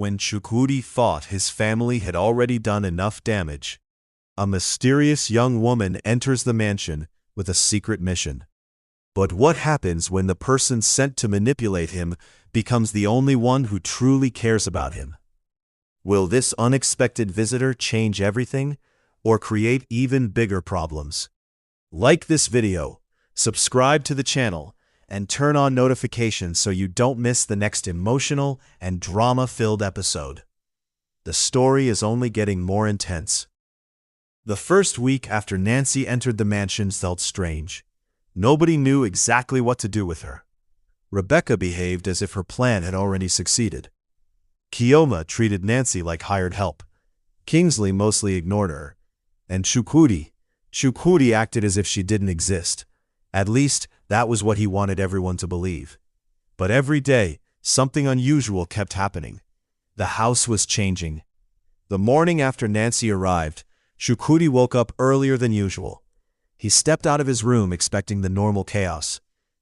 when Chukwudi thought his family had already done enough damage. A mysterious young woman enters the mansion with a secret mission. But what happens when the person sent to manipulate him becomes the only one who truly cares about him? Will this unexpected visitor change everything or create even bigger problems? Like this video, subscribe to the channel, and turn on notifications so you don't miss the next emotional and drama-filled episode. The story is only getting more intense. The first week after Nancy entered the mansion felt strange. Nobody knew exactly what to do with her. Rebecca behaved as if her plan had already succeeded. Kioma treated Nancy like hired help. Kingsley mostly ignored her. And Chukwudi acted as if she didn't exist. At least, that was what he wanted everyone to believe. But every day, something unusual kept happening. The house was changing. The morning after Nancy arrived, Chukwudi woke up earlier than usual. He stepped out of his room expecting the normal chaos.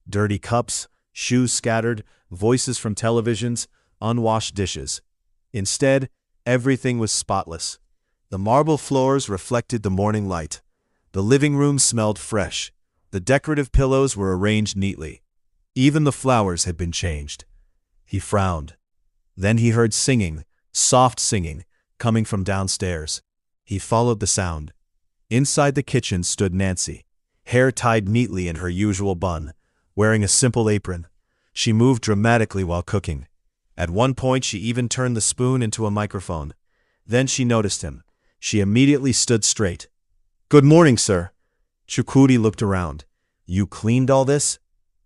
Dirty cups, shoes scattered, voices from televisions, unwashed dishes. Instead, everything was spotless. The marble floors reflected the morning light. The living room smelled fresh. The decorative pillows were arranged neatly. Even the flowers had been changed. He frowned. Then he heard singing, soft singing, coming from downstairs. He followed the sound. Inside the kitchen stood Nancy, hair tied neatly in her usual bun, wearing a simple apron. She moved dramatically while cooking. At one point, she even turned the spoon into a microphone. Then she noticed him. She immediately stood straight. "Good morning, sir." Chukwudi looked around. "You cleaned all this?"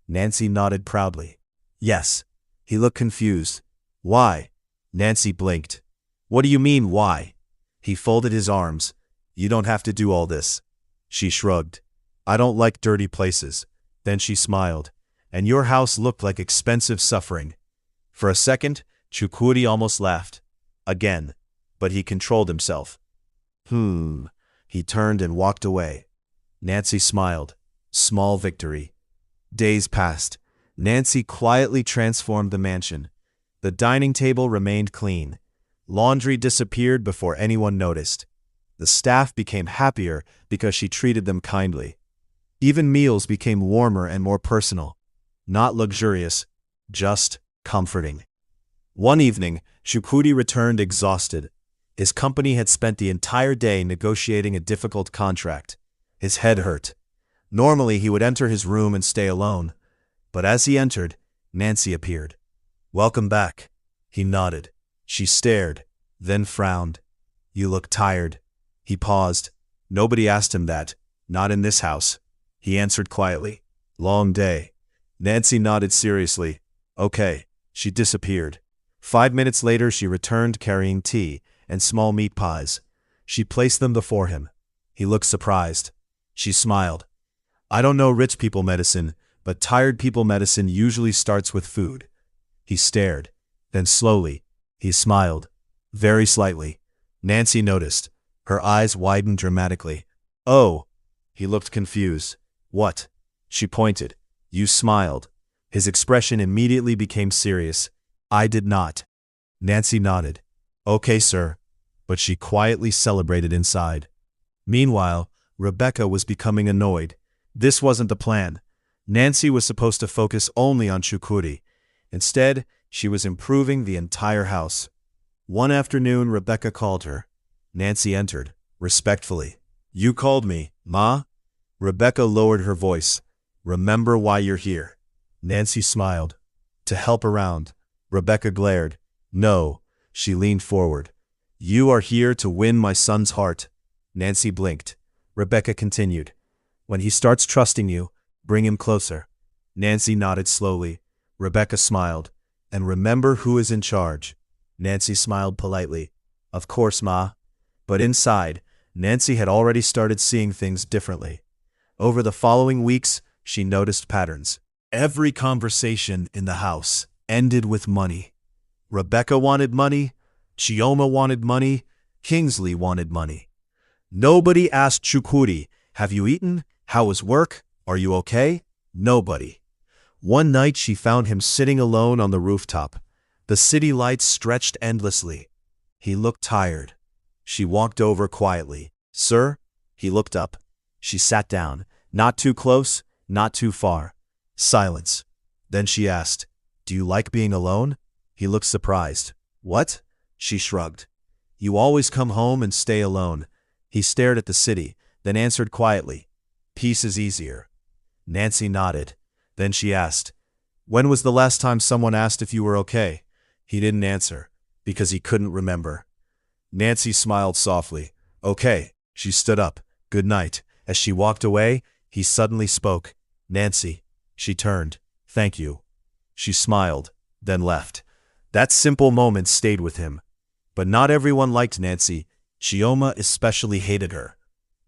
Nancy nodded proudly. "Yes." He looked confused. "Why?" Nancy blinked. "What do you mean, why?" He folded his arms. "You don't have to do all this." She shrugged. "I don't like dirty places." Then she smiled. "And your house looked like expensive suffering." For a second, Chukwudi almost laughed. Again. But he controlled himself. He turned and walked away. Nancy smiled. Small victory. Days passed. Nancy quietly transformed the mansion. The dining table remained clean. Laundry disappeared before anyone noticed. The staff became happier because she treated them kindly. Even meals became warmer and more personal. Not luxurious, just comforting. One evening, Chukwudi returned exhausted. His company had spent the entire day negotiating a difficult contract. His head hurt. Normally, he would enter his room and stay alone. But as he entered, Nancy appeared. "Welcome back." He nodded. She stared, then frowned. "You look tired." He paused. Nobody asked him that. Not in this house. He answered quietly. "Long day." Nancy nodded seriously. "Okay." She disappeared. 5 minutes later, she returned carrying tea and small meat pies. She placed them before him. He looked surprised. She smiled. "I don't know rich people medicine, but tired people medicine usually starts with food." He stared. Then slowly, he smiled. Very slightly. Nancy noticed. Her eyes widened dramatically. "Oh." He looked confused. "What?" She pointed. "You smiled." His expression immediately became serious. "I did not." Nancy nodded. "Okay, sir." But she quietly celebrated inside. Meanwhile, Rebecca was becoming annoyed. This wasn't the plan. Nancy was supposed to focus only on Chukwudi. Instead, she was improving the entire house. One afternoon, Rebecca called her. Nancy entered, respectfully. "You called me, Ma?" Rebecca lowered her voice. "Remember why you're here." Nancy smiled. "To help around." Rebecca glared. "No." She leaned forward. "You are here to win my son's heart." Nancy blinked. Rebecca continued. "When he starts trusting you, bring him closer." Nancy nodded slowly. Rebecca smiled. "And remember who is in charge." Nancy smiled politely. "Of course, Ma." But inside, Nancy had already started seeing things differently. Over the following weeks, she noticed patterns. Every conversation in the house ended with money. Rebecca wanted money. Chioma wanted money. Kingsley wanted money. Nobody asked Chukwudi, "Have you eaten? How was work? Are you okay?" Nobody. One night she found him sitting alone on the rooftop. The city lights stretched endlessly. He looked tired. She walked over quietly. "Sir?" He looked up. She sat down. Not too close, not too far. Silence. Then she asked, "Do you like being alone?" He looked surprised. "What?" She shrugged. "You always come home and stay alone." He stared at the city, then answered quietly, "Peace is easier." Nancy nodded. Then she asked, "When was the last time someone asked if you were okay?" He didn't answer, because he couldn't remember. Nancy smiled softly. "Okay." She stood up. "Good night." As she walked away, he suddenly spoke. "Nancy." She turned. "Thank you." She smiled, then left. That simple moment stayed with him. But not everyone liked Nancy. Chioma especially hated her.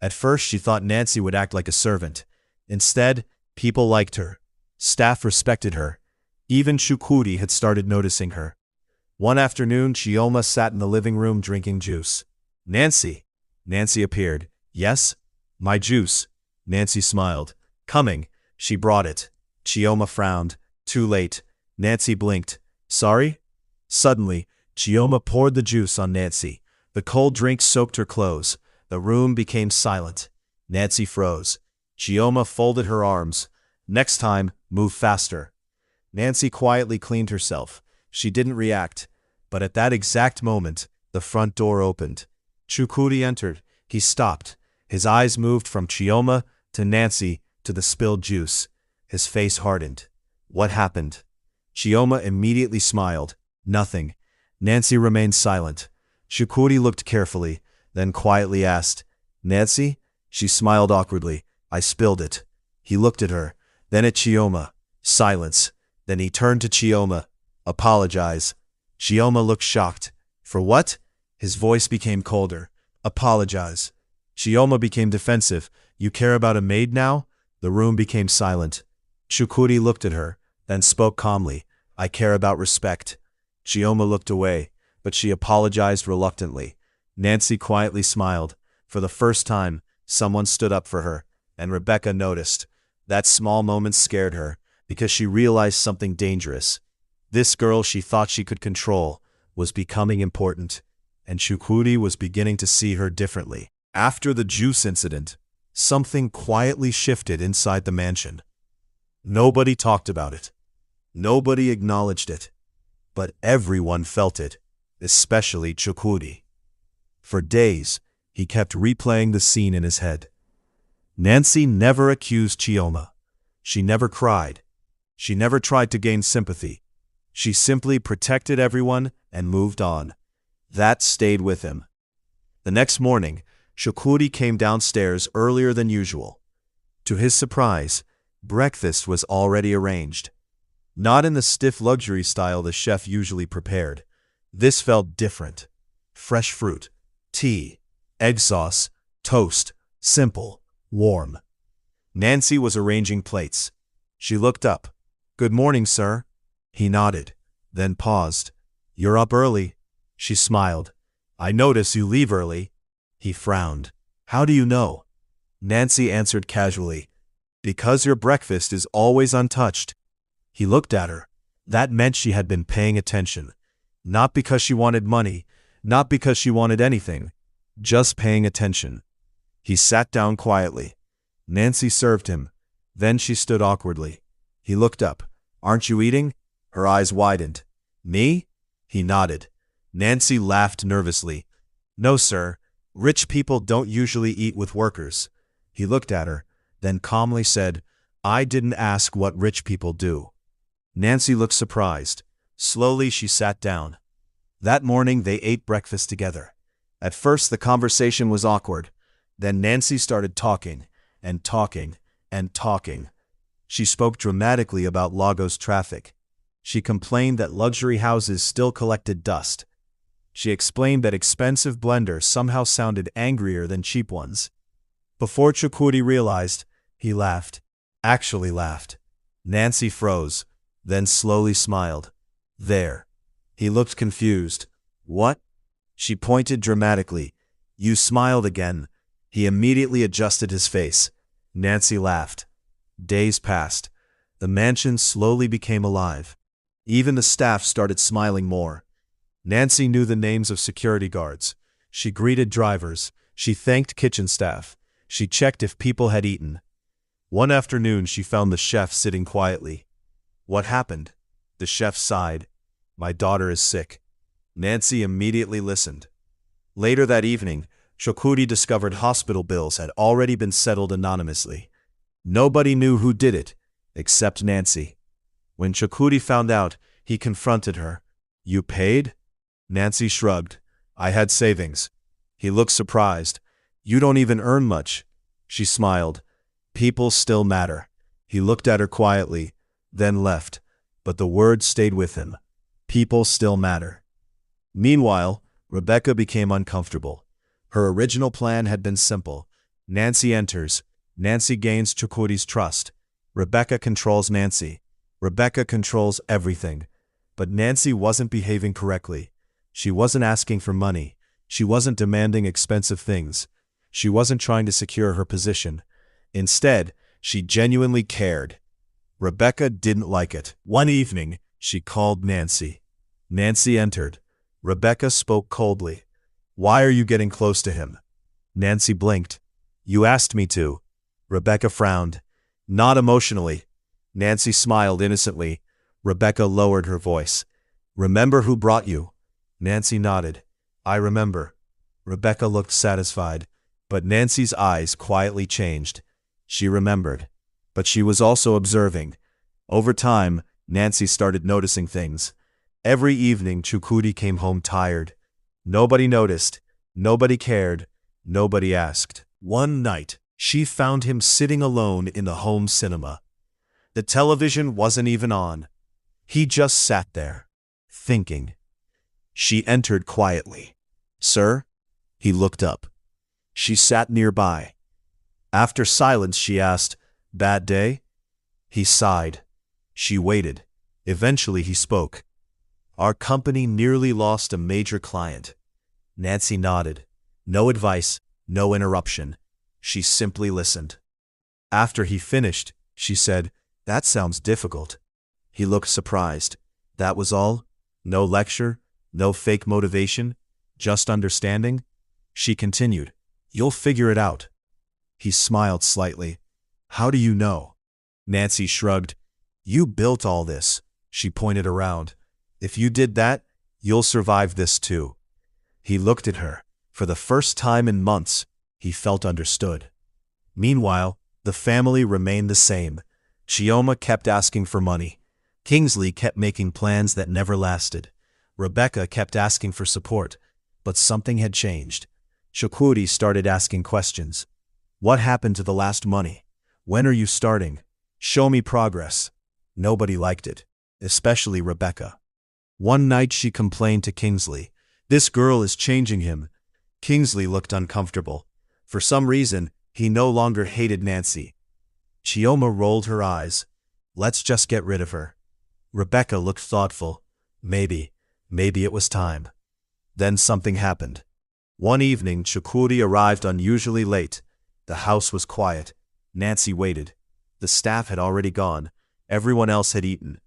At first she thought Nancy would act like a servant. Instead, people liked her. Staff respected her. Even Chukwudi had started noticing her. One afternoon, Chioma sat in the living room drinking juice. "Nancy." Nancy appeared. "Yes?" "My juice." Nancy smiled. "Coming." She brought it. Chioma frowned. "Too late." Nancy blinked. "Sorry?" Suddenly, Chioma poured the juice on Nancy. The cold drink soaked her clothes. The room became silent. Nancy froze. Chioma folded her arms. "Next time, move faster." Nancy quietly cleaned herself. She didn't react. But at that exact moment, the front door opened. Chukwudi entered. He stopped. His eyes moved from Chioma to Nancy to the spilled juice. His face hardened. "What happened?" Chioma immediately smiled. "Nothing." Nancy remained silent. Chukwudi looked carefully, then quietly asked, "Nancy?" She smiled awkwardly. "I spilled it." He looked at her, then at Chioma. Silence. Then he turned to Chioma. "Apologize." Chioma looked shocked. "For what?" His voice became colder. "Apologize." Chioma became defensive. "You care about a maid now?" The room became silent. Chukwudi looked at her, then spoke calmly. "I care about respect." Chioma looked away, but she apologized reluctantly. Nancy quietly smiled. For the first time, someone stood up for her, and Rebecca noticed. That small moment scared her, because she realized something dangerous. This girl she thought she could control was becoming important, and Chukwudi was beginning to see her differently. After the juice incident, something quietly shifted inside the mansion. Nobody talked about it. Nobody acknowledged it. But everyone felt it, especially Chukwudi. For days, he kept replaying the scene in his head. Nancy never accused Chioma. She never cried. She never tried to gain sympathy. She simply protected everyone and moved on. That stayed with him. The next morning, Chukwudi came downstairs earlier than usual. To his surprise, breakfast was already arranged. Not in the stiff luxury style the chef usually prepared. This felt different. Fresh fruit, tea, egg sauce, toast, simple, warm. Nancy was arranging plates. She looked up. "Good morning, sir." He nodded, then paused. "You're up early." She smiled. "I notice you leave early." He frowned. "How do you know?" Nancy answered casually. "Because your breakfast is always untouched." He looked at her. That meant she had been paying attention. Not because she wanted money, not because she wanted anything, just paying attention. He sat down quietly. Nancy served him. Then she stood awkwardly. He looked up. "Aren't you eating?" Her eyes widened. "Me?" He nodded. Nancy laughed nervously. "No, sir. Rich people don't usually eat with workers." He looked at her, then calmly said, "I didn't ask what rich people do." Nancy looked surprised. Slowly she sat down. That morning they ate breakfast together. At first the conversation was awkward. Then Nancy started talking, and talking, and talking. She spoke dramatically about Lagos traffic. She complained that luxury houses still collected dust. She explained that expensive blenders somehow sounded angrier than cheap ones. Before Chukwudi realized, he laughed. Actually laughed. Nancy froze, then slowly smiled. "There." He looked confused. "What?" She pointed dramatically. "You smiled again." He immediately adjusted his face. Nancy laughed. Days passed. The mansion slowly became alive. Even the staff started smiling more. Nancy knew the names of security guards. She greeted drivers. She thanked kitchen staff. She checked if people had eaten. One afternoon, she found the chef sitting quietly. "What happened?" The chef sighed. "My daughter is sick." Nancy immediately listened. Later that evening, Chukwudi discovered hospital bills had already been settled anonymously. Nobody knew who did it, except Nancy. When Chukwudi found out, he confronted her. "You paid?" Nancy shrugged. "I had savings." He looked surprised. "You don't even earn much." She smiled. "People still matter." He looked at her quietly, then left, but the words stayed with him. People still matter. Meanwhile, Rebecca became uncomfortable. Her original plan had been simple. Nancy enters. Nancy gains Chukwudi's trust. Rebecca controls Nancy. Rebecca controls everything. But Nancy wasn't behaving correctly. She wasn't asking for money. She wasn't demanding expensive things. She wasn't trying to secure her position. Instead, she genuinely cared. Rebecca didn't like it. One evening, she called Nancy. Nancy entered. Rebecca spoke coldly. "Why are you getting close to him?" Nancy blinked. "You asked me to." Rebecca frowned. "Not emotionally." Nancy smiled innocently. Rebecca lowered her voice. "Remember who brought you?" Nancy nodded. "I remember." Rebecca looked satisfied, but Nancy's eyes quietly changed. She remembered, but she was also observing. Over time, Nancy started noticing things. Every evening, Chukwudi came home tired. Nobody noticed. Nobody cared. Nobody asked. One night, she found him sitting alone in the home cinema. The television wasn't even on. He just sat there, thinking. She entered quietly. "Sir?" He looked up. She sat nearby. After silence, she asked, "Bad day?" He sighed. She waited. Eventually, he spoke. "Our company nearly lost a major client." Nancy nodded. No advice, no interruption. She simply listened. After he finished, she said, "That sounds difficult." He looked surprised. "That was all? No lecture? No fake motivation? Just understanding?" She continued, "You'll figure it out." He smiled slightly. "How do you know?" Nancy shrugged. "You built all this." She pointed around. "If you did that, you'll survive this too." He looked at her. For the first time in months, he felt understood. Meanwhile, the family remained the same. Chioma kept asking for money. Kingsley kept making plans that never lasted. Rebecca kept asking for support, but something had changed. Chukwudi started asking questions. "What happened to the last money? When are you starting? Show me progress." Nobody liked it, especially Rebecca. One night she complained to Kingsley. "This girl is changing him." Kingsley looked uncomfortable. For some reason, he no longer hated Nancy. Chioma rolled her eyes. "Let's just get rid of her." Rebecca looked thoughtful. Maybe it was time. Then something happened. One evening, Chukwudi arrived unusually late. The house was quiet. Nancy waited. The staff had already gone. Everyone else had eaten.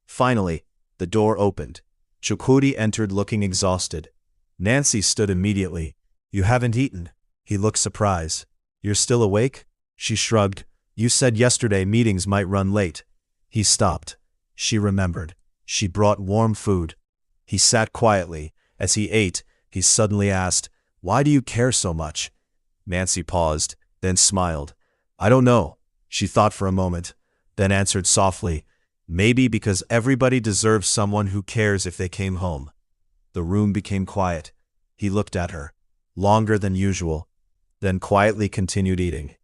Finally, the door opened. Chukwudi entered looking exhausted. Nancy stood immediately. "You haven't eaten." He looked surprised. "You're still awake?" She shrugged. "You said yesterday meetings might run late." He stopped. She remembered. She brought warm food. He sat quietly. As he ate, he suddenly asked, "Why do you care so much?" Nancy paused, then smiled. "I don't know." She thought for a moment, then answered softly, "Maybe because everybody deserves someone who cares if they came home." The room became quiet. He looked at her, longer than usual, then quietly continued eating.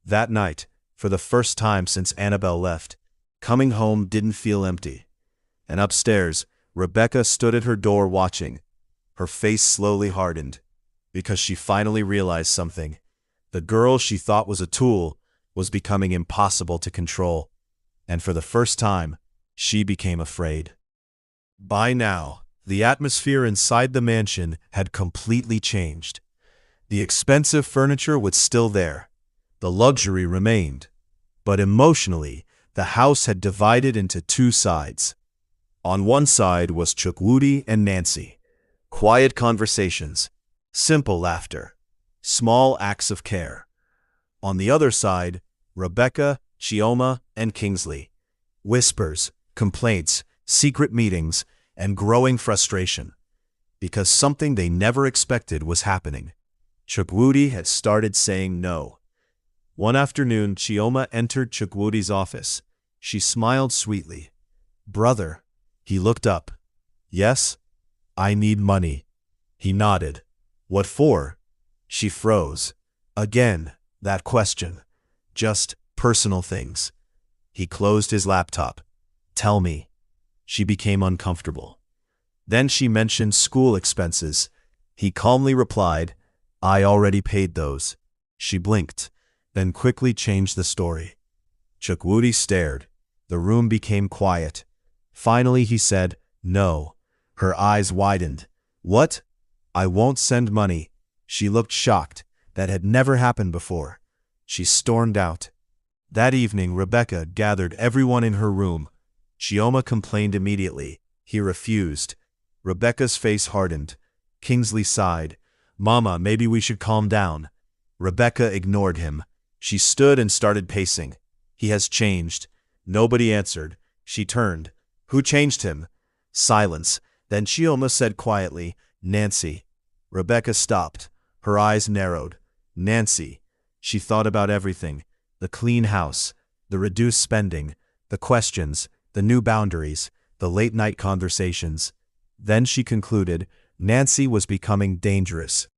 That night, for the first time since Annabelle left, coming home didn't feel empty. And upstairs, Rebecca stood at her door watching. Her face slowly hardened, because she finally realized something. The girl she thought was a tool was becoming impossible to control. And for the first time, she became afraid. By now, the atmosphere inside the mansion had completely changed. The expensive furniture was still there. The luxury remained. But emotionally, the house had divided into two sides. On one side was Chukwudi and Nancy. Quiet conversations, simple laughter, small acts of care. On the other side, Rebecca, Chioma, and Kingsley. Whispers, complaints, secret meetings, and growing frustration. Because something they never expected was happening. Chukwudi had started saying no. One afternoon, Chioma entered Chukwudi's office. She smiled sweetly. "Brother." He looked up. "Yes? I need money." He nodded. "What for?" She froze. Again, that question. Just personal things. He closed his laptop. "Tell me." She became uncomfortable. Then she mentioned school expenses. He calmly replied, "I already paid those." She blinked, then quickly changed the story. Chukwudi stared. The room became quiet. Finally he said, "No." Her eyes widened. "What?" "I won't send money." She looked shocked. That had never happened before. She stormed out. That evening, Rebecca gathered everyone in her room. Chioma complained immediately. He refused. Rebecca's face hardened. Kingsley sighed. "Mama, maybe we should calm down." Rebecca ignored him. She stood and started pacing. "He has changed." Nobody answered. She turned. "Who changed him?" Silence. Then Chioma said quietly, "Nancy." Rebecca stopped. Her eyes narrowed. Nancy. She thought about everything. The clean house, the reduced spending, the questions, the new boundaries, the late-night conversations. Then she concluded, Nancy was becoming dangerous.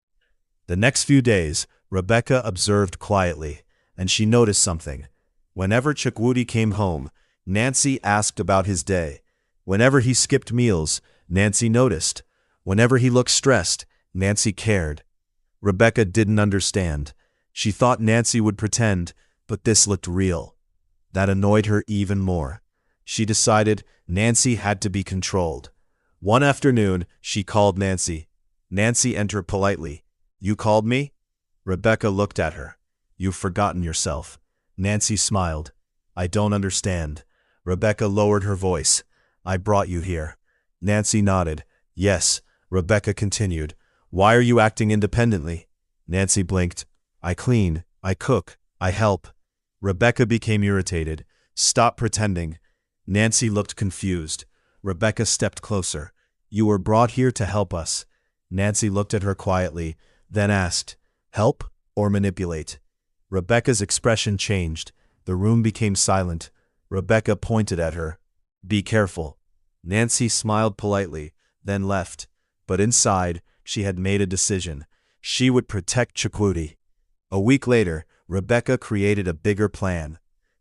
The next few days, Rebecca observed quietly, and she noticed something. Whenever Chukwudi came home, Nancy asked about his day. Whenever he skipped meals, Nancy noticed. Whenever he looked stressed, Nancy cared. Rebecca didn't understand. She thought Nancy would pretend, but this looked real. That annoyed her even more. She decided Nancy had to be controlled. One afternoon, she called Nancy. Nancy entered politely. "You called me?" Rebecca looked at her. "You've forgotten yourself." Nancy smiled. "I don't understand." Rebecca lowered her voice. "I brought you here." Nancy nodded. "Yes." Rebecca continued. "Why are you acting independently?" Nancy blinked. "I clean, I cook, I help." Rebecca became irritated. "Stop pretending." Nancy looked confused. Rebecca stepped closer. "You were brought here to help us." Nancy looked at her quietly, then asked, "Help or manipulate?" Rebecca's expression changed. The room became silent. Rebecca pointed at her. "Be careful." Nancy smiled politely, then left. But inside, she had made a decision. She would protect Chukwudi. A week later, Rebecca created a bigger plan.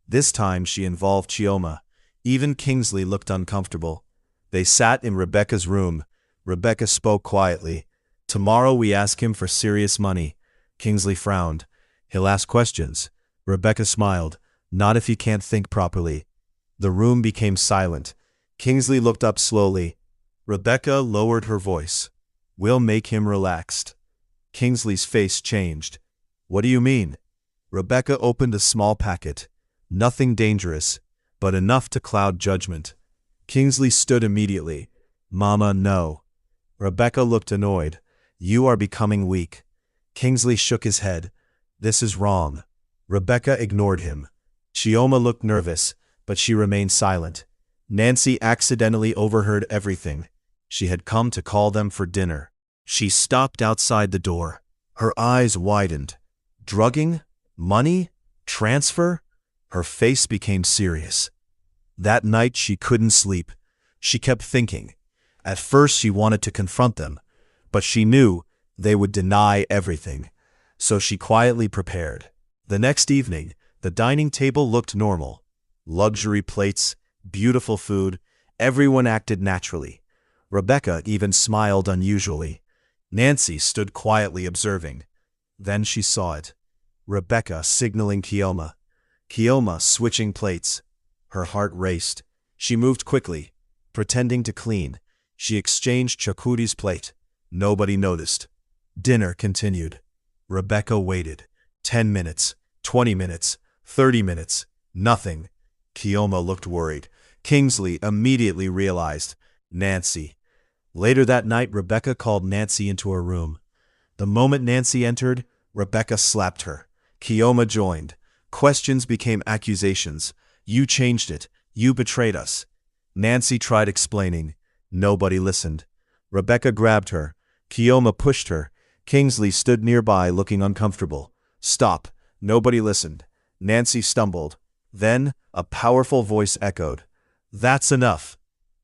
This time she involved Chioma. Even Kingsley looked uncomfortable. They sat in Rebecca's room. Rebecca spoke quietly. "Tomorrow we ask him for serious money." Kingsley frowned. "He'll ask questions." Rebecca smiled. "Not if he can't think properly." The room became silent. Kingsley looked up slowly. Rebecca lowered her voice. "We'll make him relaxed." Kingsley's face changed. "What do you mean?" Rebecca opened a small packet. Nothing dangerous, but enough to cloud judgment. Kingsley stood immediately. "Mama, no." Rebecca looked annoyed. "You are becoming weak." Kingsley shook his head. "This is wrong." Rebecca ignored him. Chioma looked nervous, but she remained silent. Nancy accidentally overheard everything. She had come to call them for dinner. She stopped outside the door. Her eyes widened. Drugging? Money? Transfer? Her face became serious. That night she couldn't sleep. She kept thinking. At first she wanted to confront them, but she knew they would deny everything. So she quietly prepared. The next evening, the dining table looked normal. Luxury plates, beautiful food, everyone acted naturally. Rebecca even smiled unusually. Nancy stood quietly observing. Then she saw it. Rebecca signaling Chioma. Chioma switching plates. Her heart raced. She moved quickly, pretending to clean. She exchanged Chukwudi's plate. Nobody noticed. Dinner continued. Rebecca waited. 10 minutes, 20 minutes, 30 minutes. Nothing. Chioma looked worried. Kingsley immediately realized, Nancy. Later that night, Rebecca called Nancy into her room. The moment Nancy entered, Rebecca slapped her. Kioma joined. Questions became accusations. You changed it. You betrayed us. Nancy tried explaining. Nobody listened. Rebecca grabbed her. Kioma pushed her. Kingsley stood nearby looking uncomfortable. Stop. Nobody listened. Nancy stumbled. Then, a powerful voice echoed. That's enough.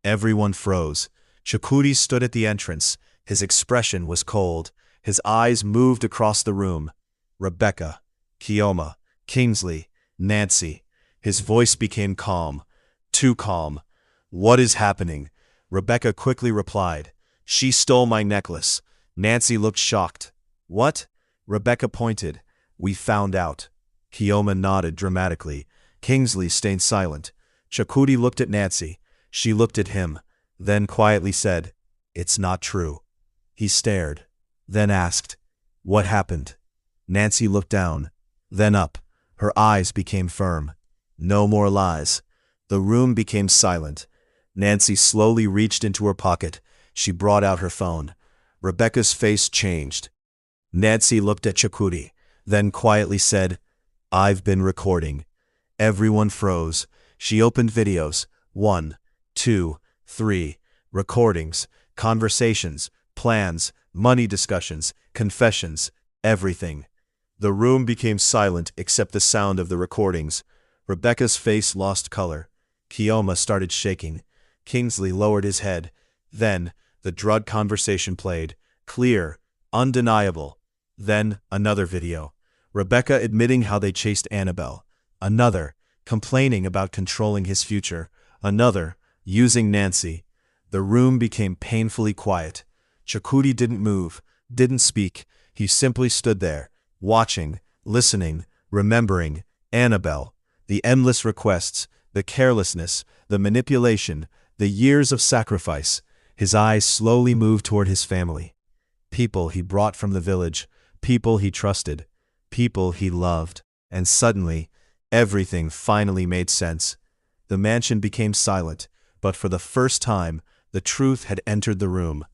Everyone froze. Chukwudi stood at the entrance. His expression was cold. His eyes moved across the room. Rebecca, Kioma, Kingsley, Nancy. His voice became calm. Too calm. What is happening? Rebecca quickly replied. She stole my necklace. Nancy looked shocked. What? Rebecca pointed. We found out. Kioma nodded dramatically. Kingsley stayed silent. Chukwudi looked at Nancy. She looked at him, then quietly said, It's not true. He stared, then asked, What happened? Nancy looked down, then up. Her eyes became firm. No more lies. The room became silent. Nancy slowly reached into her pocket. She brought out her phone. Rebecca's face changed. Nancy looked at Chukwudi, then quietly said, I've been recording. Everyone froze. She opened videos. 1, 2, 3. Recordings, conversations, plans, money discussions, confessions, everything. The room became silent except the sound of the recordings. Rebecca's face lost color. Kioma started shaking. Kingsley lowered his head. Then, the drug conversation played. Clear, undeniable. Then, another video. Rebecca admitting how they chased Annabelle. Another, complaining about controlling his future. Another, using Nancy. The room became painfully quiet. Chukwudi didn't move, didn't speak. He simply stood there, watching, listening, remembering. Annabelle. The endless requests, the carelessness, the manipulation, the years of sacrifice. His eyes slowly moved toward his family. People he brought from the village, people he trusted, people he loved. And suddenly, everything finally made sense. The mansion became silent, but for the first time, the truth had entered the room,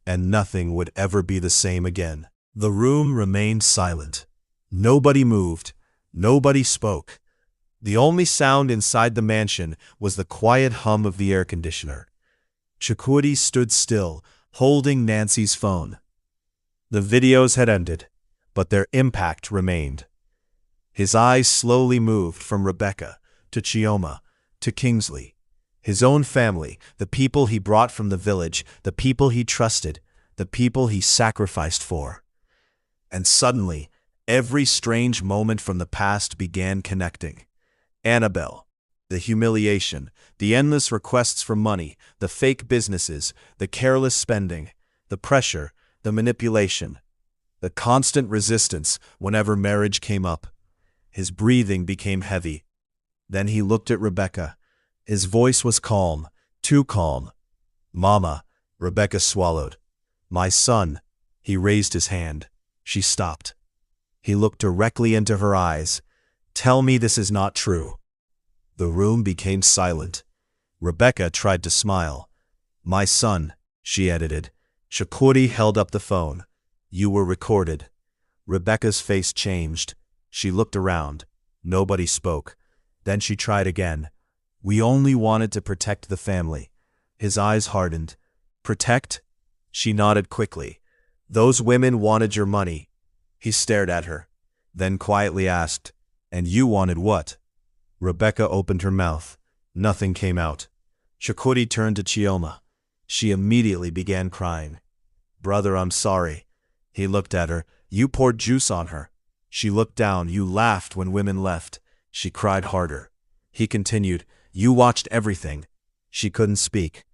and nothing would ever be the same again. The room remained silent. Nobody moved. Nobody spoke. The only sound inside the mansion was the quiet hum of the air conditioner. Chukwudi stood still, holding Nancy's phone. The videos had ended, but their impact remained. His eyes slowly moved from Rebecca to Chioma to Kingsley. His own family, the people he brought from the village, the people he trusted, the people he sacrificed for. And suddenly, every strange moment from the past began connecting. Annabelle, the humiliation, the endless requests for money, the fake businesses, the careless spending, the pressure, the manipulation, the constant resistance whenever marriage came up. His breathing became heavy. Then he looked at Rebecca. His voice was calm, too calm. Mama, Rebecca swallowed. My son. He raised his hand. She stopped. He looked directly into her eyes. Tell me this is not true. The room became silent. Rebecca tried to smile. My son, she edited. Chukwudi held up the phone. You were recorded. Rebecca's face changed. She looked around. Nobody spoke. Then she tried again. We only wanted to protect the family. His eyes hardened. Protect? She nodded quickly. Those women wanted your money. He stared at her, then quietly asked, And you wanted what? Rebecca opened her mouth. Nothing came out. Chukwudi turned to Chioma. She immediately began crying. Brother, I'm sorry. He looked at her. You poured juice on her. She looked down. You laughed when women left. She cried harder. He continued. You watched everything. She couldn't speak.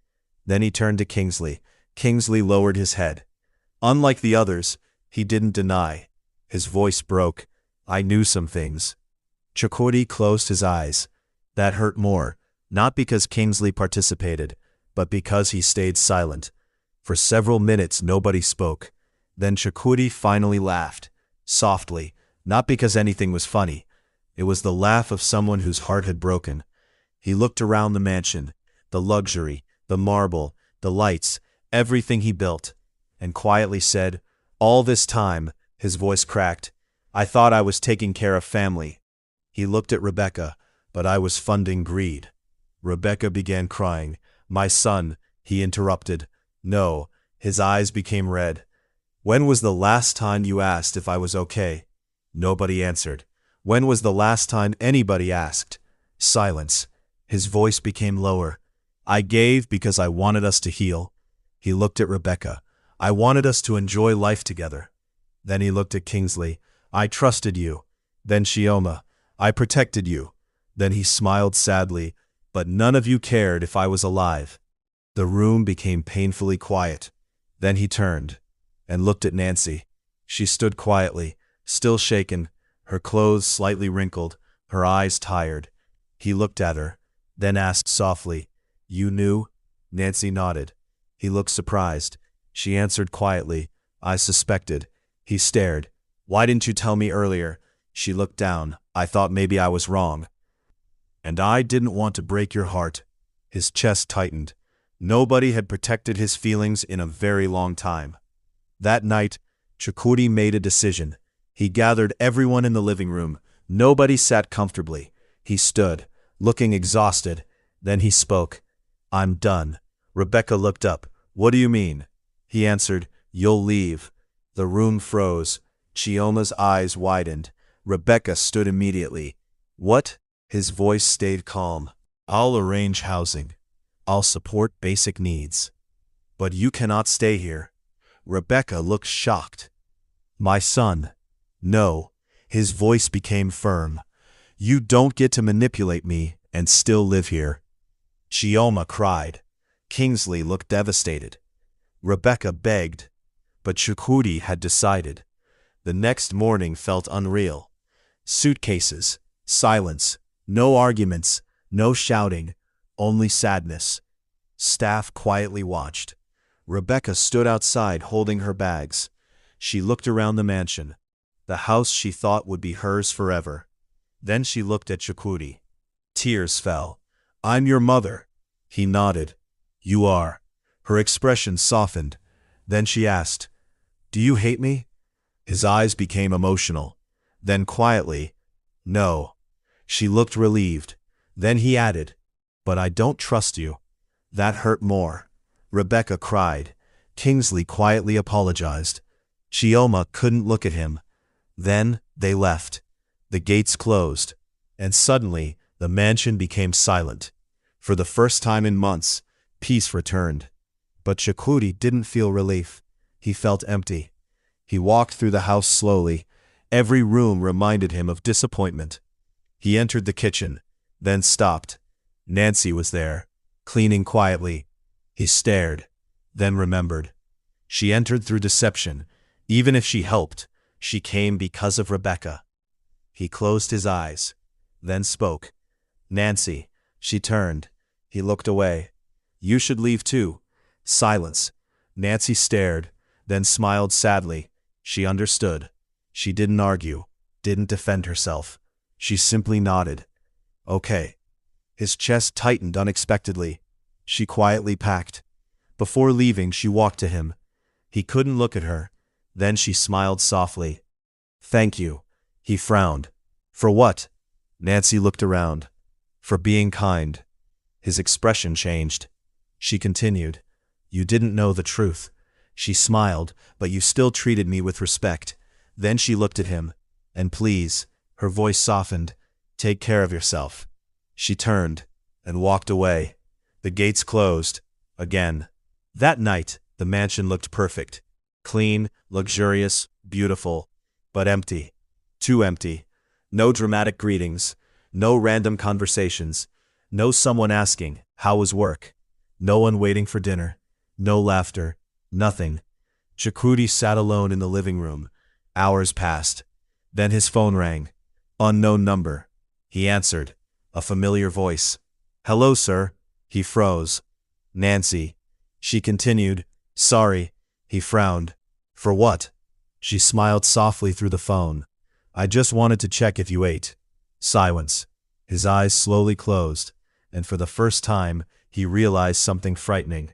Then he turned to Kingsley. Kingsley lowered his head. Unlike the others, he didn't deny. His voice broke. I knew some things. Chukwudi closed his eyes. That hurt more, not because Kingsley participated, but because he stayed silent. For several minutes nobody spoke. Then Chukwudi finally laughed, softly, not because anything was funny. It was the laugh of someone whose heart had broken. He looked around the mansion. the luxury, the marble, the lights, everything he built, and quietly said, "All this time," his voice cracked, "I thought I was taking care of family." He looked at Rebecca, "But I was funding greed." Rebecca began crying. "My son," he interrupted. "No." His eyes became red. "When was the last time you asked if I was okay?" Nobody answered. "When was the last time anybody asked?" Silence. His voice became lower. "I gave because I wanted us to heal." He looked at Rebecca. "I wanted us to enjoy life together." Then he looked at Kingsley. "I trusted you." Then Chioma. "I protected you." Then he smiled sadly. "But none of you cared if I was alive." The room became painfully quiet. Then he turned and looked at Nancy. She stood quietly, still shaken, her clothes slightly wrinkled, her eyes tired. He looked at her, then asked softly, "You knew?" Nancy nodded. He looked surprised. She answered quietly, "I suspected." He stared. "Why didn't you tell me earlier?" She looked down. "I thought maybe I was wrong." "And I didn't want to break your heart." His chest tightened. Nobody had protected his feelings in a very long time. That night, Chukwudi made a decision. He gathered everyone in the living room. Nobody sat comfortably. He stood, looking exhausted. Then he spoke. "I'm done." Rebecca looked up. "What do you mean?" He answered, "You'll leave." The room froze. Chioma's eyes widened. Rebecca stood immediately. "What?" His voice stayed calm. "I'll arrange housing. I'll support basic needs. But you cannot stay here." Rebecca looked shocked. "My son." "No." His voice became firm. "You don't get to manipulate me and still live here." Chioma cried. Kingsley looked devastated. Rebecca begged. But Chukwudi had decided. The next morning felt unreal. Suitcases, silence, no arguments, no shouting, only sadness. Staff quietly watched. Rebecca stood outside holding her bags. She looked around the mansion, the house she thought would be hers forever. Then she looked at Chukwudi. Tears fell. "I'm your mother." He nodded. "You are." Her expression softened. Then she asked, "Do you hate me?" His eyes became emotional. Then quietly, "No." She looked relieved. Then he added, "But I don't trust you." That hurt more. Rebecca cried. Kingsley quietly apologized. Chioma couldn't look at him. Then they left. The gates closed. And suddenly, the mansion became silent. For the first time in months, peace returned. But Chukwudi didn't feel relief. He felt empty. He walked through the house slowly. Every room reminded him of disappointment. He entered the kitchen, then stopped. Nancy was there, cleaning quietly. He stared, then remembered. She entered through deception. Even if she helped, she came because of Rebecca. He closed his eyes, then spoke. "Nancy." She turned. He looked away. "You should leave too." Silence. Nancy stared, then smiled sadly. She understood. She didn't argue, didn't defend herself. She simply nodded. "Okay." His chest tightened unexpectedly. She quietly packed. Before leaving, she walked to him. He couldn't look at her. Then she smiled softly. "Thank you." He frowned. "For what?" Nancy looked around. "For being kind." His expression changed. She continued. "You didn't know the truth." She smiled, "But you still treated me with respect." Then she looked at him. "And please," her voice softened, "take care of yourself." She turned and walked away. The gates closed. Again. That night, the mansion looked perfect. Clean, luxurious, beautiful, but empty. Too empty. No dramatic greetings. No random conversations. No someone asking, "How was work?" No one waiting for dinner. No laughter. Nothing. Chukwudi sat alone in the living room. Hours passed. Then his phone rang. Unknown number. He answered. A familiar voice. "Hello, sir." He froze. "Nancy." She continued. "Sorry." He frowned. "For what?" She smiled softly through the phone. "I just wanted to check if you ate." Silence. His eyes slowly closed, and for the first time, he realized something frightening.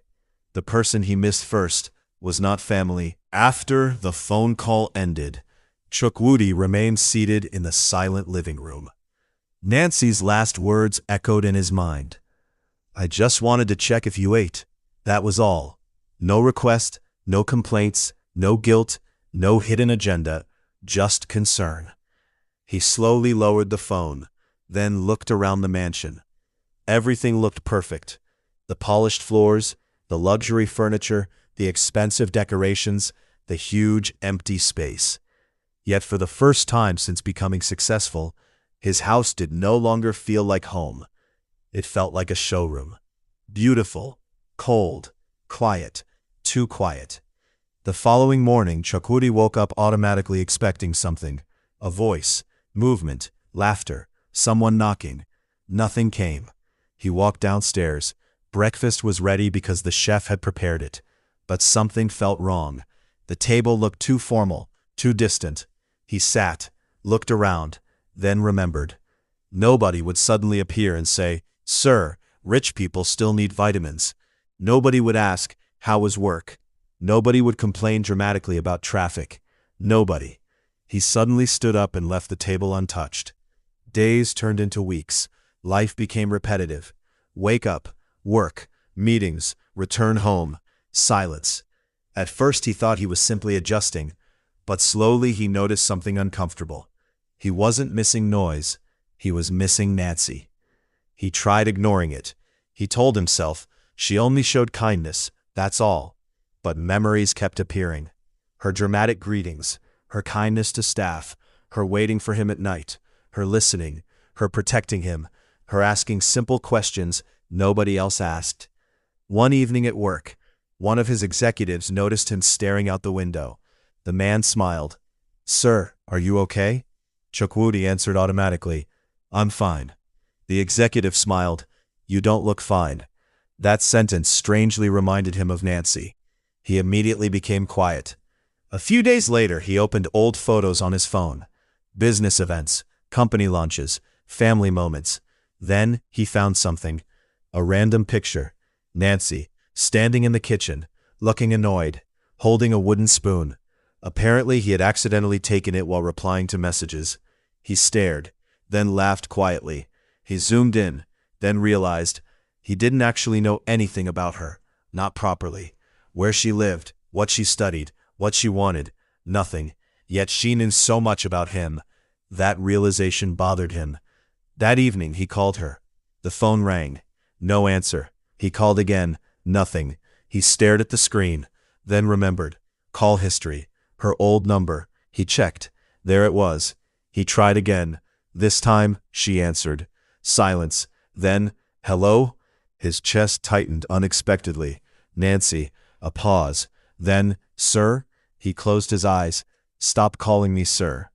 The person he missed first was not family. After the phone call ended, Chukwudi remained seated in the silent living room. Nancy's last words echoed in his mind. "I just wanted to check if you ate. That was all. No request, no complaints, no guilt, no hidden agenda, just concern." He slowly lowered the phone, then looked around the mansion. Everything looked perfect. The polished floors, the luxury furniture, the expensive decorations, the huge empty space. Yet for the first time since becoming successful, his house did no longer feel like home. It felt like a showroom. Beautiful, cold, quiet, too quiet. The following morning, Chukwudi woke up automatically expecting something. A voice, movement, laughter, someone knocking. Nothing came. He walked downstairs. Breakfast was ready because the chef had prepared it. But something felt wrong. The table looked too formal, too distant. He sat, looked around, then remembered. Nobody would suddenly appear and say, "Sir, rich people still need vitamins." Nobody would ask, "How was work?" Nobody would complain dramatically about traffic. Nobody. He suddenly stood up and left the table untouched. Days turned into weeks. Life became repetitive. Wake up, work, meetings, return home, silence. At first he thought he was simply adjusting, but slowly he noticed something uncomfortable. He wasn't missing noise. He was missing Nancy. He tried ignoring it. He told himself, she only showed kindness, that's all. But memories kept appearing. Her dramatic greetings, her kindness to staff, her waiting for him at night, her listening, her protecting him, her asking simple questions nobody else asked. One evening at work, one of his executives noticed him staring out the window. The man smiled. "Sir, are you okay?" Chukwudi answered automatically, "I'm fine." The executive smiled. "You don't look fine." That sentence strangely reminded him of Nancy. He immediately became quiet. A few days later, he opened old photos on his phone. Business events, company launches, family moments. Then he found something. A random picture. Nancy, standing in the kitchen, looking annoyed, holding a wooden spoon. Apparently, he had accidentally taken it while replying to messages. He stared, then laughed quietly. He zoomed in, then realized he didn't actually know anything about her, not properly. Where she lived, what she studied, what she wanted, nothing. Yet she knew so much about him. That realization bothered him. That evening he called her. The phone rang. No answer. He called again. Nothing. He stared at the screen, then remembered. Call history. Her old number. He checked. There it was. He tried again. This time, she answered. Silence. Then, "Hello?" His chest tightened unexpectedly. "Nancy." A pause. Then, "Sir?" He closed his eyes. "Stop calling me sir."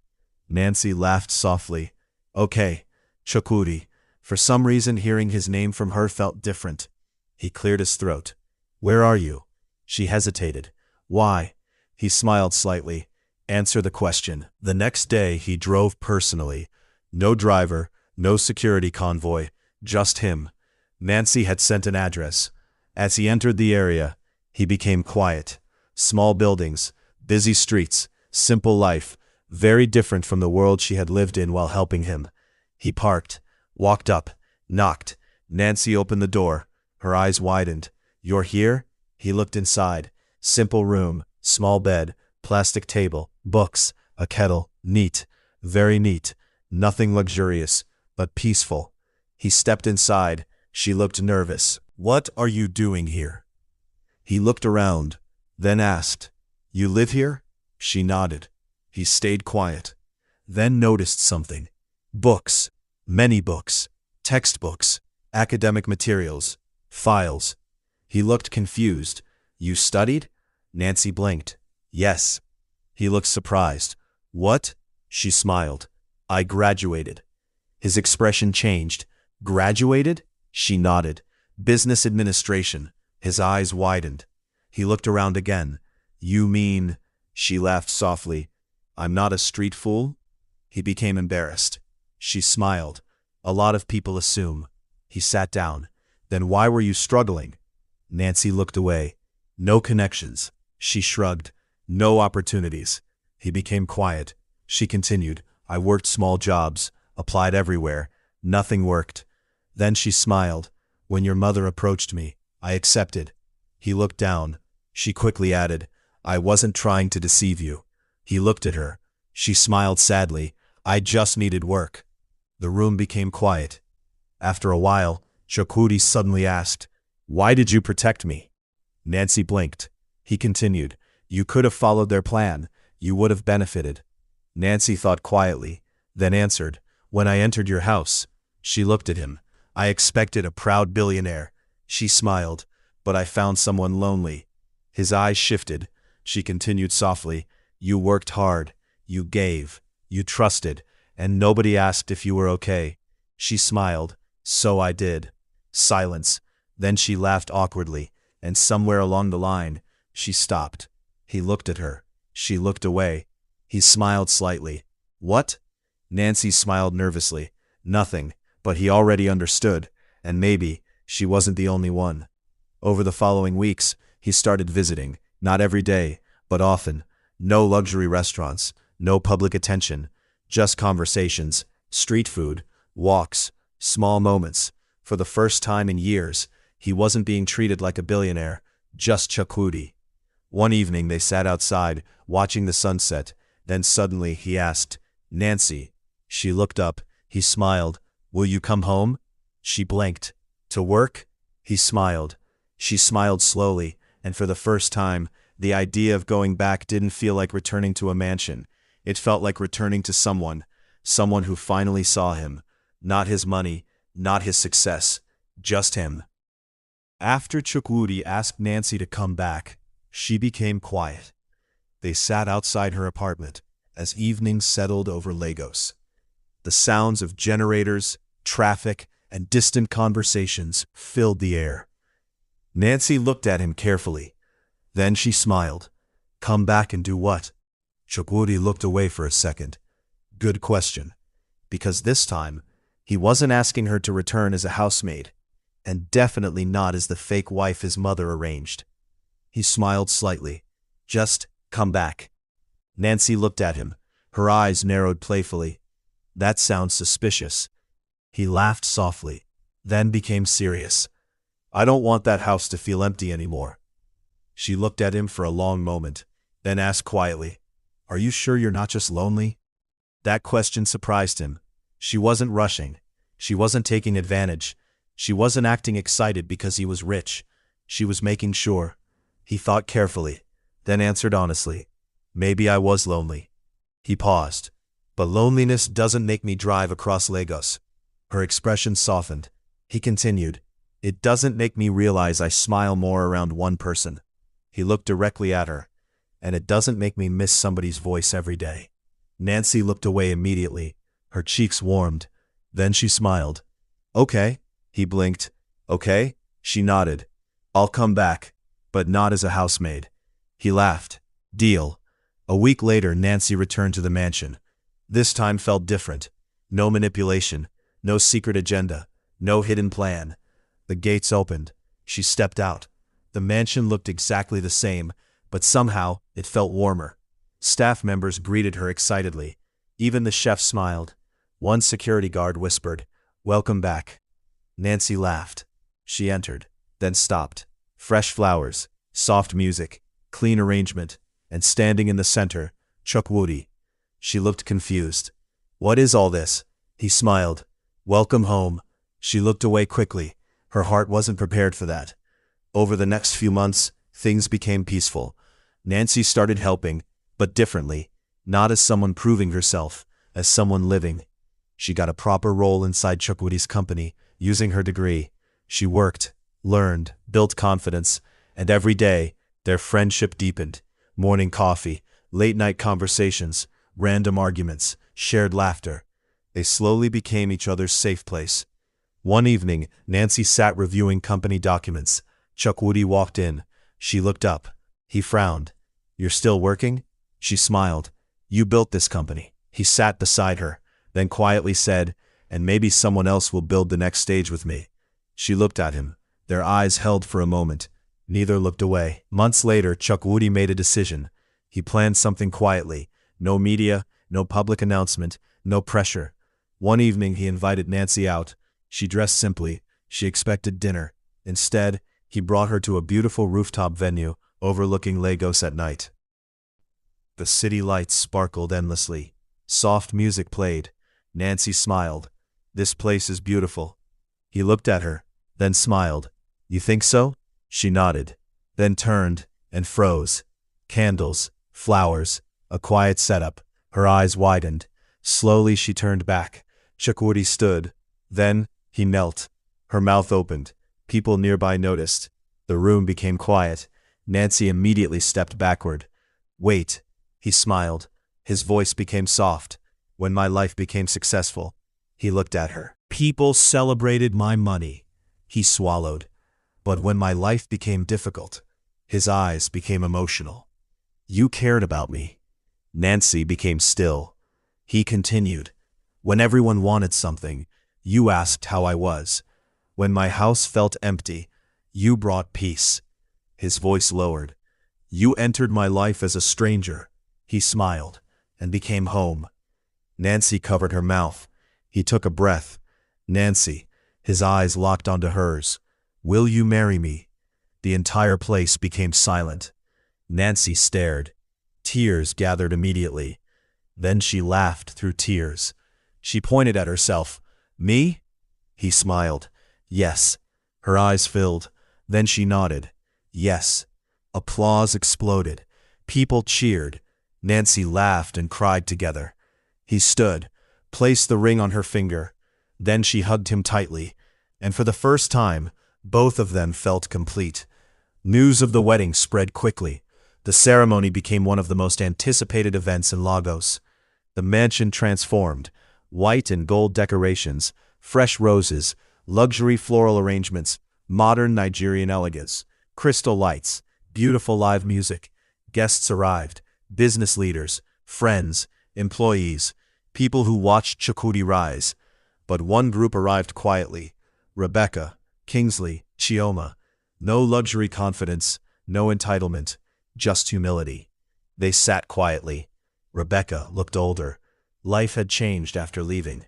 Nancy laughed softly. "Okay." Chukwudi. For some reason, hearing his name from her felt different. He cleared his throat. "Where are you?" She hesitated. "Why?" He smiled slightly. "Answer the question." The next day, he drove personally. No driver, no security convoy, just him. Nancy had sent an address. As he entered the area, he became quiet. Small buildings, busy streets, simple life, very different from the world she had lived in while helping him. He parked, walked up, knocked. Nancy opened the door. Her eyes widened. "You're here?" He looked inside. Simple room, small bed, plastic table, books, a kettle, neat, very neat. Nothing luxurious, but peaceful. He stepped inside. She looked nervous. "What are you doing here?" He looked around, then asked, "You live here?" She nodded. He stayed quiet, then noticed something. Books, many books, textbooks, academic materials, files. He looked confused. "You studied?" Nancy blinked. "Yes." He looked surprised. "What?" She smiled. "I graduated." His expression changed. "Graduated?" She nodded. "Business administration." His eyes widened. He looked around again. "You mean?" She laughed softly. "I'm not a street fool?" He became embarrassed. She smiled. "A lot of people assume." He sat down. Then why were you struggling? Nancy looked away. No connections. She shrugged. No opportunities. He became quiet. She continued, I worked small jobs, applied everywhere. Nothing worked. Then she smiled. When your mother approached me, I accepted. He looked down. She quickly added, I wasn't trying to deceive you. He looked at her. She smiled sadly. I just needed work. The room became quiet. After a while, Chukwudi suddenly asked, Why did you protect me? Nancy blinked. He continued, You could have followed their plan. You would have benefited. Nancy thought quietly, then answered, When I entered your house. She looked at him. I expected a proud billionaire. She smiled, but I found someone lonely. His eyes shifted. She continued softly, You worked hard. You gave. You trusted. And nobody asked if you were okay. She smiled. So I did. Silence. Then she laughed awkwardly, and somewhere along the line, she stopped. He looked at her. She looked away. He smiled slightly. What? Nancy smiled nervously. Nothing, but he already understood, and maybe she wasn't the only one. Over the following weeks, he started visiting, not every day, but often. No luxury restaurants, no public attention, just conversations, street food, walks, small moments. For the first time in years, he wasn't being treated like a billionaire, just Chukwudi. One evening they sat outside, watching the sunset. Then suddenly he asked, Nancy. She looked up. He smiled. Will you come home? She blinked. To work? He smiled. She smiled slowly, and for the first time, the idea of going back didn't feel like returning to a mansion. It felt like returning to someone who finally saw him. Not his money, not his success, just him. After Chukwudi asked Nancy to come back, she became quiet. They sat outside her apartment as evening settled over Lagos. The sounds of generators, traffic, and distant conversations filled the air. Nancy looked at him carefully. Then she smiled. Come back and do what? Chukwudi looked away for a second. Good question. Because this time, he wasn't asking her to return as a housemaid, and definitely not as the fake wife his mother arranged. He smiled slightly. Just come back. Nancy looked at him. Her eyes narrowed playfully. That sounds suspicious. He laughed softly, then became serious. I don't want that house to feel empty anymore. She looked at him for a long moment, then asked quietly, Are you sure you're not just lonely? That question surprised him. She wasn't rushing. She wasn't taking advantage. She wasn't acting excited because he was rich. She was making sure. He thought carefully, then answered honestly, Maybe I was lonely. He paused. But loneliness doesn't make me drive across Lagos. Her expression softened. He continued, It doesn't make me realize I smile more around one person. He looked directly at her. And it doesn't make me miss somebody's voice every day. Nancy looked away immediately. Her cheeks warmed. Then she smiled. Okay. He blinked. Okay? She nodded. I'll come back, but not as a housemaid. He laughed. Deal. A week later, Nancy returned to the mansion. This time felt different. No manipulation, no secret agenda, no hidden plan. The gates opened. She stepped out. The mansion looked exactly the same, but somehow it felt warmer. Staff members greeted her excitedly. Even the chef smiled. One security guard whispered, Welcome back. Nancy laughed. She entered, then stopped. Fresh flowers, soft music, clean arrangement, and standing in the center, Chukwudi. She looked confused. What is all this? He smiled. Welcome home. She looked away quickly. Her heart wasn't prepared for that. Over the next few months, things became peaceful. Nancy started helping, but differently. Not as someone proving herself, as someone living. She got a proper role inside Chukwudi's company, using her degree. She worked, learned, built confidence, and every day, their friendship deepened. Morning coffee, late-night conversations, random arguments, shared laughter. They slowly became each other's safe place. One evening, Nancy sat reviewing company documents. Chukwudi walked in. She looked up. He frowned. You're still working? She smiled. You built this company. He sat beside her, then quietly said, And maybe someone else will build the next stage with me. She looked at him. Their eyes held for a moment. Neither looked away. Months later, Chukwudi made a decision. He planned something quietly. No media, no public announcement, no pressure. One evening he invited Nancy out. She dressed simply. She expected dinner. Instead, he brought her to a beautiful rooftop venue overlooking Lagos at night. The city lights sparkled endlessly. Soft music played. Nancy smiled. "This place is beautiful." He looked at her, then smiled. "You think so?" She nodded, then turned and froze. Candles, flowers, a quiet setup. Her eyes widened. Slowly she turned back. Chukwudi stood. Then he knelt. Her mouth opened. People nearby noticed. The room became quiet. Nancy immediately stepped backward. "Wait," he smiled. His voice became soft. "When my life became successful," he looked at her. "People celebrated my money," he swallowed. "But when my life became difficult," his eyes became emotional. "You cared about me." Nancy became still. He continued. "When everyone wanted something, you asked how I was. When my house felt empty, you brought peace." His voice lowered. "You entered my life as a stranger," he smiled, "and became home." Nancy covered her mouth. He took a breath. "Nancy," his eyes locked onto hers. "Will you marry me?" The entire place became silent. Nancy stared. Tears gathered immediately. Then she laughed through tears. She pointed at herself. "Me?" He smiled. "Yes." Her eyes filled. Then she nodded. "Yes." Applause exploded. People cheered. Nancy laughed and cried together. He stood, placed the ring on her finger. Then she hugged him tightly. And for the first time, both of them felt complete. News of the wedding spread quickly. The ceremony became one of the most anticipated events in Lagos. The mansion transformed. White and gold decorations, fresh roses, luxury floral arrangements, modern Nigerian elegance, crystal lights, beautiful live music. Guests arrived, business leaders, friends, employees, people who watched Chukwudi rise. But one group arrived quietly. Rebecca, Kingsley, Chioma. No luxury confidence, no entitlement, just humility. They sat quietly. Rebecca looked older. Life had changed after leaving.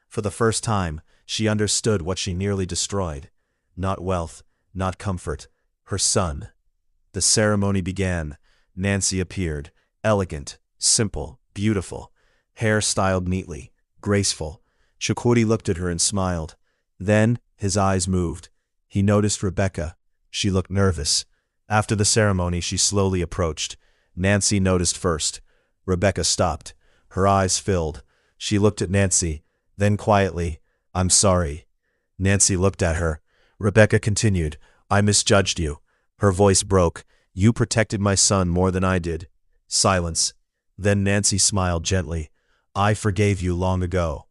For the first time, she understood what she nearly destroyed. Not wealth, not comfort, her son. The ceremony began. Nancy appeared, elegant, simple, beautiful, hair styled neatly, graceful. Chukwudi looked at her and smiled. Then, his eyes moved. He noticed Rebecca. She looked nervous. After the ceremony, she slowly approached. Nancy noticed first. Rebecca stopped. Her eyes filled. She looked at Nancy. Then quietly, "I'm sorry." Nancy looked at her. Rebecca continued, "I misjudged you." Her voice broke. "You protected my son more than I did." Silence. Then Nancy smiled gently. "I forgave you long ago."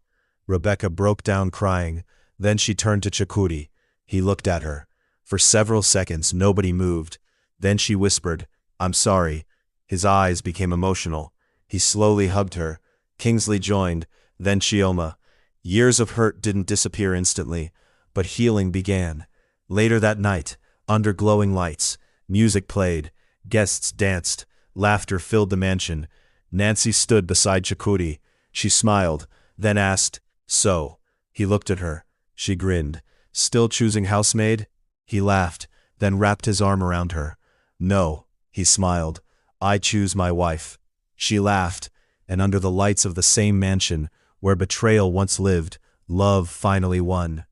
Rebecca broke down crying. Then she turned to Chukwudi. He looked at her. For several seconds, nobody moved. Then she whispered, "I'm sorry." His eyes became emotional. He slowly hugged her. Kingsley joined, then Chioma. Years of hurt didn't disappear instantly, but healing began. Later that night, under glowing lights, music played, guests danced, laughter filled the mansion. Nancy stood beside Chukwudi. She smiled, then asked, "So?" He looked at her. She grinned. "Still choosing housemaid?" He laughed, then wrapped his arm around her. "No," he smiled. "I choose my wife." She laughed, and under the lights of the same mansion, where betrayal once lived, love finally won.